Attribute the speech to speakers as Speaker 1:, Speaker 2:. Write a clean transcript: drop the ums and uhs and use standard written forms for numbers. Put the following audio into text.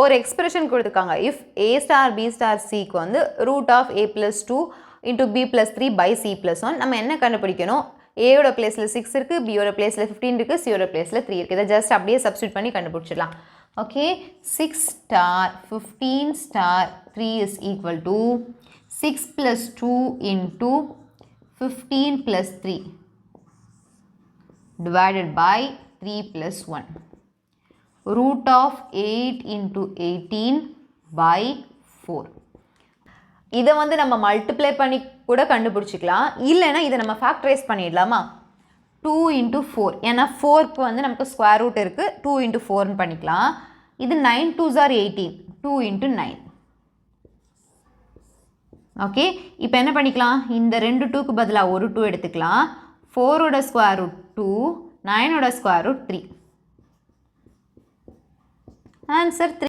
Speaker 1: ஒரு எக்ஸ்பிரஷன் கொடுத்துருக்காங்க. If a star b star cக்கு வந்து root of a + 2 into b + 3 by c + 1. நம்ம என்ன கண்டுபிடிக்கணும்? ஏயோட பிளேஸில் 6 இருக்குது, பியோட பிளேஸில் 15 இருக்குது, சியோட பிளேஸில் 3 இருக்குது. இதை ஜஸ்ட் அப்படியே சப்ஸ்டியூட் பண்ணி கண்டுபிடிச்சிடலாம். Okay, 6 star 15 star 3 is equal to 6 + 2 into 15 + 3 divided by 3 + 1. Root of 8 into 18 by 4. இதை வந்து நம்ம மல்டிப்ளை பண்ணி கூட கண்டுபிடிச்சிக்கலாம். இல்லைன்னா இதை நம்ம ஃபேக்டரைஸ் பண்ணிடலாமா? 2 into 4. ஏன்னா 4க்கு வந்து நமக்கு ஸ்கொயர் ரூட் இருக்குது. 2 into 4ன்னு பண்ணிக்கலாம். இது 9 2s are 18. 2 into 9. ஓகே, இப்போ என்ன பண்ணிக்கலாம்? இந்த 2 2க்கு பதிலாக ஒரு 2 எடுத்துக்கலாம். 4ஓட ஸ்கொயர் ரூட் 2, 9ஓட ஸ்கொயர் ரூட் 3. ஆன்சர் 3.